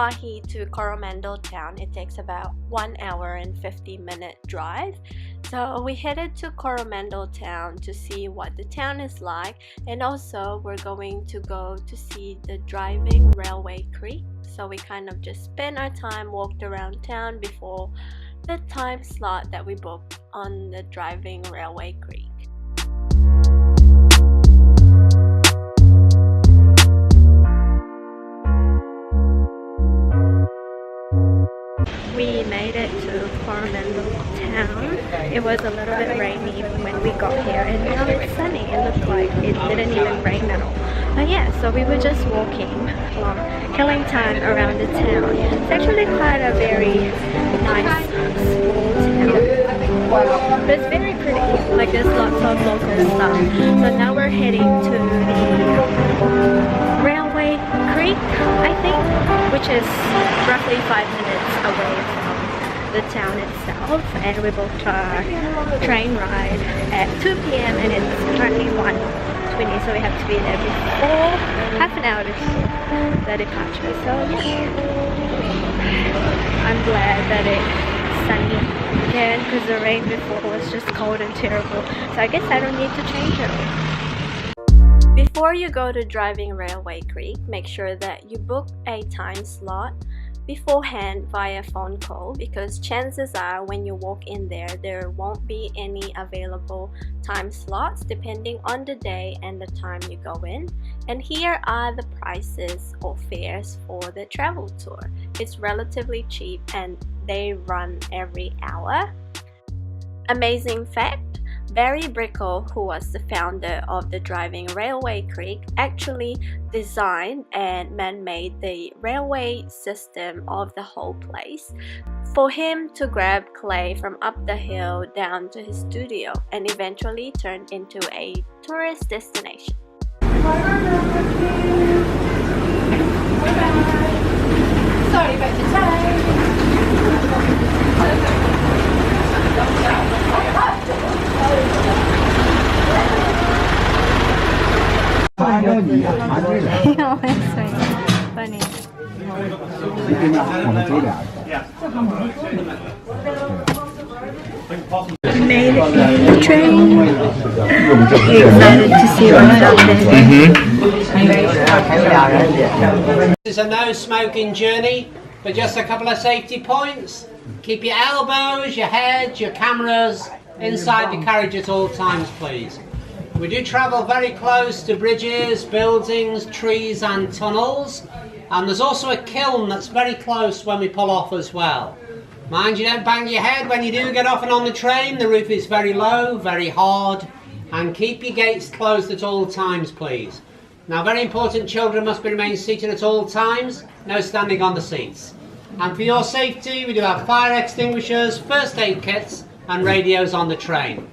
Wahi to Coromandel Town, it takes about 1 hour and 50-minute drive. So we headed to Coromandel Town to see what the town is like, and also we're going to go to see the driving railway creek. So we kind of just spent our time, walked around town before the time slot that we booked on the driving railway creek. We made it to Coromandel Town. It was a little bit rainy when we got here, and now it's sunny. It looked like it didn't even rain at all. But yeah, so we were just walking along, killing time around the town. It's actually quite a very nice small town. But it's very pretty. Like there's lots of local stuff. So now we're heading to the railway creek, I think, which is roughly 5 minutes away from the town itself, and we booked our train ride at 2 p.m. and it's currently 1:20, so we have to be there before half an hour before the departure. So yeah, I'm glad that it's sunny again, because the rain before was just cold and terrible, so I guess I don't need to change it all. Before you go to driving railway creek, make sure that you book a time slot beforehand via phone call, because chances are when you walk in there won't be any available time slots depending on the day and the time you go in. And here are the prices or fares for the travel tour. It's relatively cheap and they run every hour. Amazing fact, Barry Brickel, who was the founder of the driving railway creek, actually designed and man-made the railway system of the whole place for him to grab clay from up the hill down to his studio, and eventually turned into a tourist destination. Sorry about the time. Funny. We made it in the train. We're excited to see what's out there. This is a no smoking journey, but just a couple of safety points. Keep your elbows, your head, your cameras inside the carriage at all times, please. We do travel very close to bridges, buildings, trees and tunnels, and there's also a kiln that's very close when we pull off as well. Mind you don't bang your head when you do get off and on the train. The roof is very low, very hard, and keep your gates closed at all times, please. Now, very important, children must remain seated at all times, no standing on the seats. And for your safety, we do have fire extinguishers, first aid kits and radios on the train.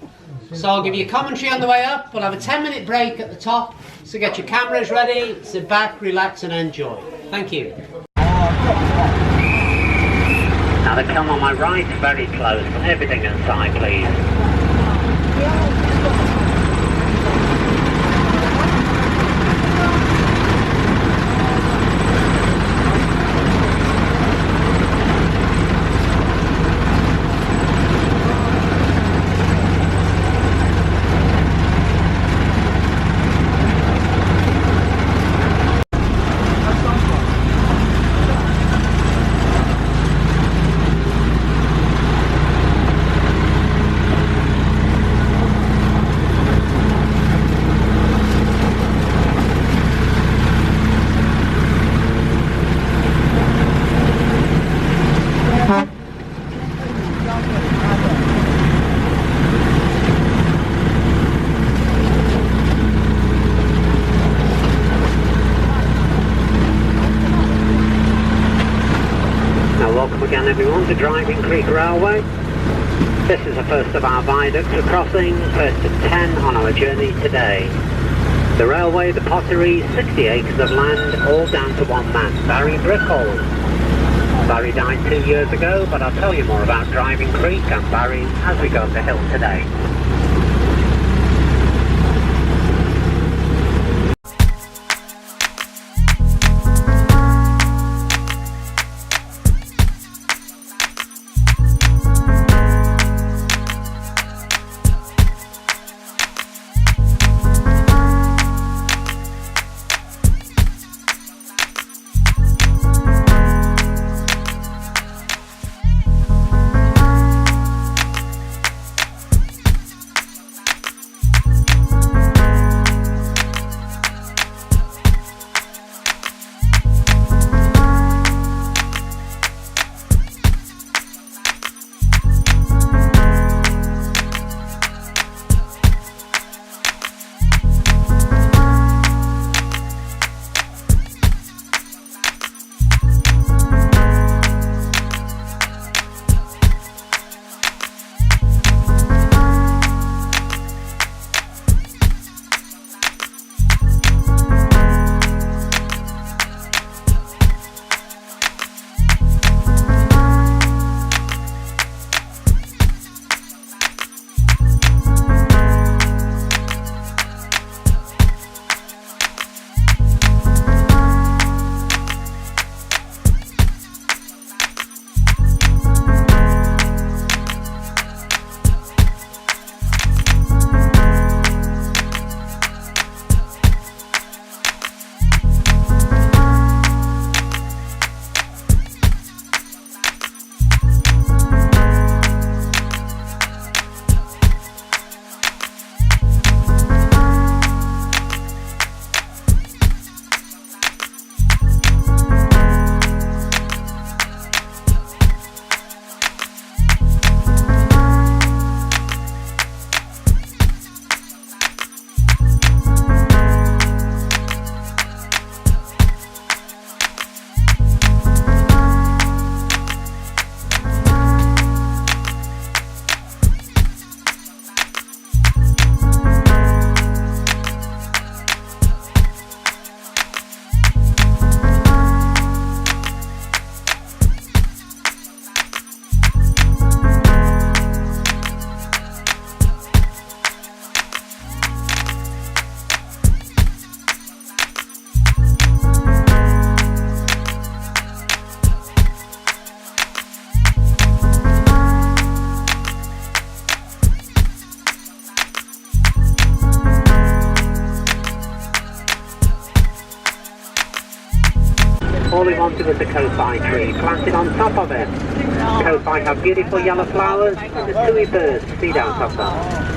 So I'll give you a commentary on the way up. We'll have a 10-minute break at the top, so get your cameras ready, sit back, relax and enjoy. Thank you. Now the kiln on my right, very close. Everything inside, please. Welcome again everyone to Driving Creek Railway. This is the first of our viaducts we're crossing, first of 10 on our journey today. The railway, the pottery, 60 acres of land, all down to one man, Barry Brickel. Barry died 2 years ago, but I'll tell you more about Driving Creek and Barry as we go up the hill today. All we wanted was a ko-fi tree planted on top of it. Ko-fi have beautiful yellow flowers and the suey birds feed out of them.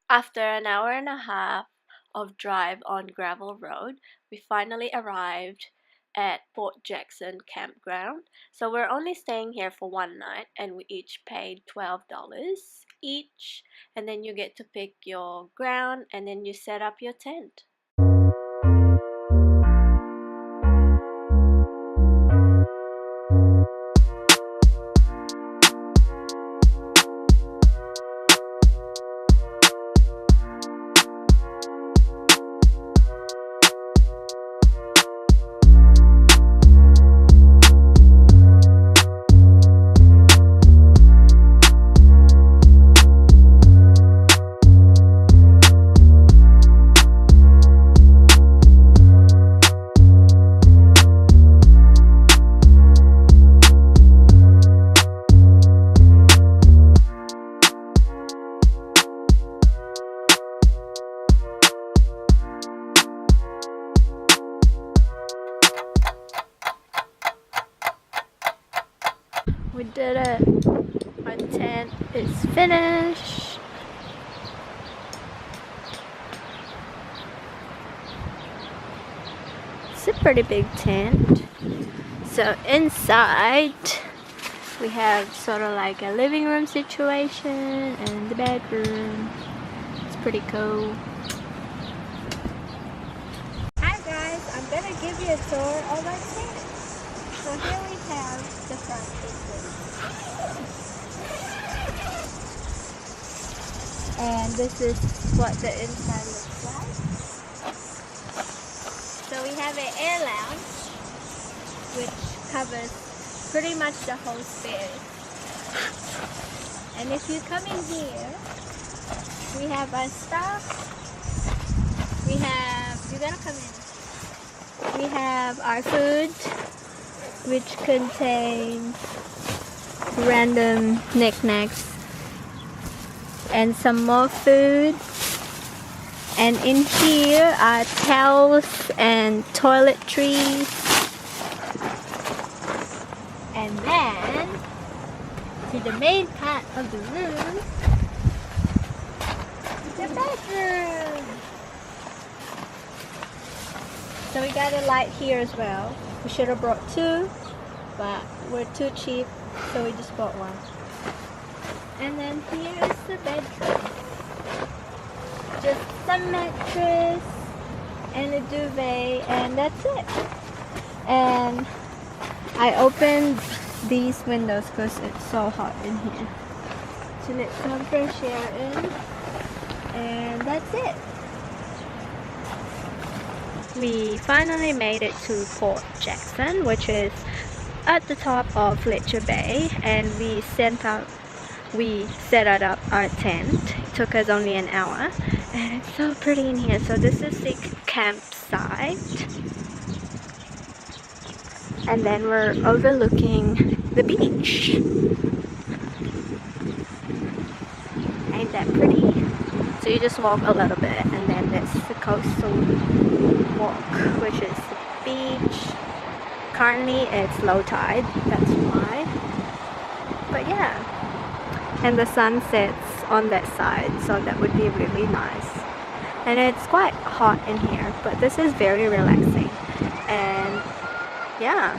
After an hour and a half of drive on gravel road, we finally arrived at Port Jackson campground. So we're only staying here for one night and we each paid $12 each, and then you get to pick your ground and then you set up your tent. We did it. Our tent is finished. It's a pretty big tent. So inside we have sort of like a living room situation and the bedroom. It's pretty cool. Hi guys, I'm gonna give you a tour of our tent. So here we have the front pieces. And this is what the inside looks like. So we have an air lounge which covers pretty much the whole space. And if you come in here, we have our stuff. You gotta come in. We have our food, which contains random knickknacks and some more food. And in here are towels and toiletries. And then to the main part of the room, the bedroom. So we got a light here as well. We should have brought two, but we're too cheap, so we just bought one. And then here is the bedroom. Just some mattress and a duvet, and that's it. And I opened these windows because it's so hot in here to let some fresh air in, and that's it. We finally made it to Port Jackson, which is at the top of Fletcher Bay, and we set up our tent. It took us only an hour, and it's so pretty in here. So this is the campsite, and then we're overlooking the beach. Ain't that pretty? So you just walk a little bit, and then there's the coastal walk, which is the beach. Currently it's low tide, that's why. But yeah, and the sun sets on that side, so that would be really nice. and it's quite hot in here, but this is very relaxing. And yeah,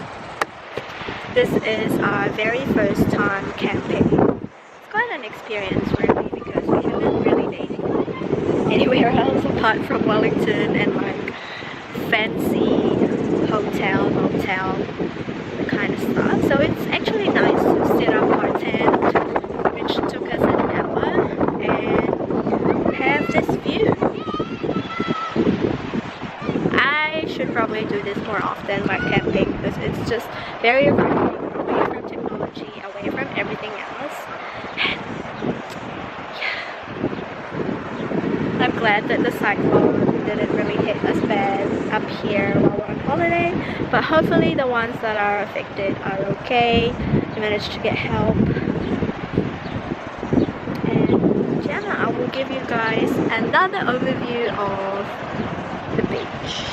this is our very first time camping. It's quite an experience really, because we haven't really been anywhere else apart from Wellington and like fancy hotel, motel, the kind of stuff. So it's actually nice to set up our tent, which took us an hour, and have this view. I should probably do this more often, like camping, because it's just very refreshing, away from technology, away from everything else. And yeah, I'm glad that the cyclone didn't really hit us bad up here while we're on holiday, but hopefully the ones that are affected are okay. We managed to get help. And yeah, I will give you guys another overview of the beach.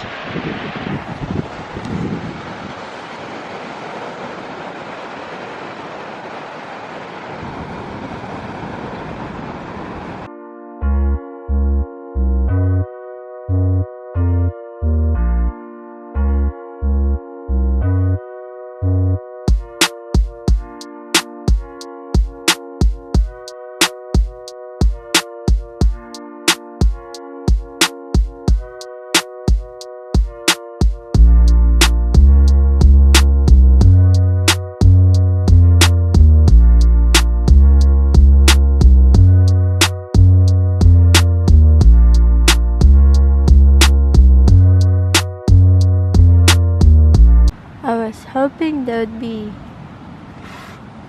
I was hoping there'd be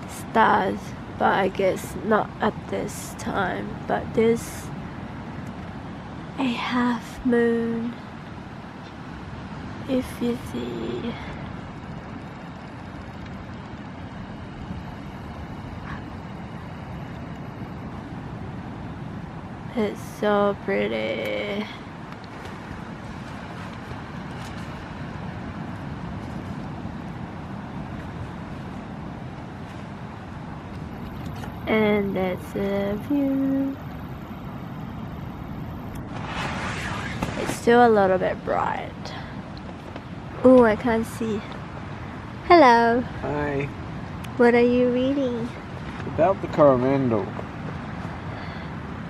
stars, but I guess not at this time. But there's a half moon, if you see. It's so pretty. And that's a view. It's still a little bit bright. Oh, I can't see. Hello. Hi. What are you reading? About the Coromandel.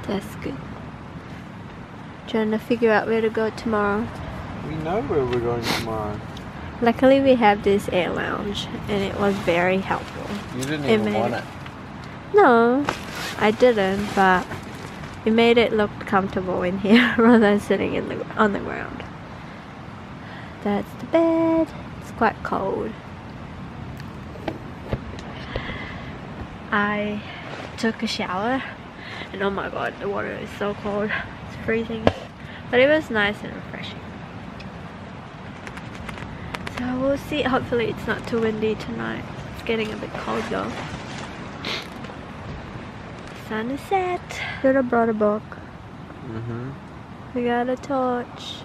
That's good. Trying to figure out where to go tomorrow. We know where we're going tomorrow. Luckily we have this air lounge and it was very helpful. You didn't It even made want it- it. No, I didn't, but it made it look comfortable in here rather than sitting on the ground. That's the bed. It's quite cold. I took a shower and oh my god, the water is so cold. It's freezing. But it was nice and refreshing. So we'll see. Hopefully it's not too windy tonight. It's getting a bit cold though. Sun is set. Should have brought a book. We got a torch.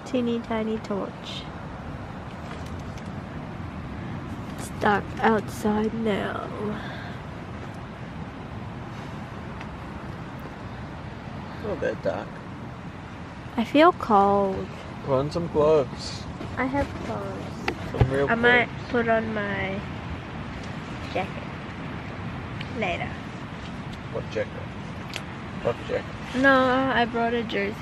Teeny tiny torch. It's dark outside now. Not that dark. I feel cold. Put on some clothes. I have clothes. Some real I might clothes. put on my jacket later. What jacket? What jacket? No, I brought a jersey.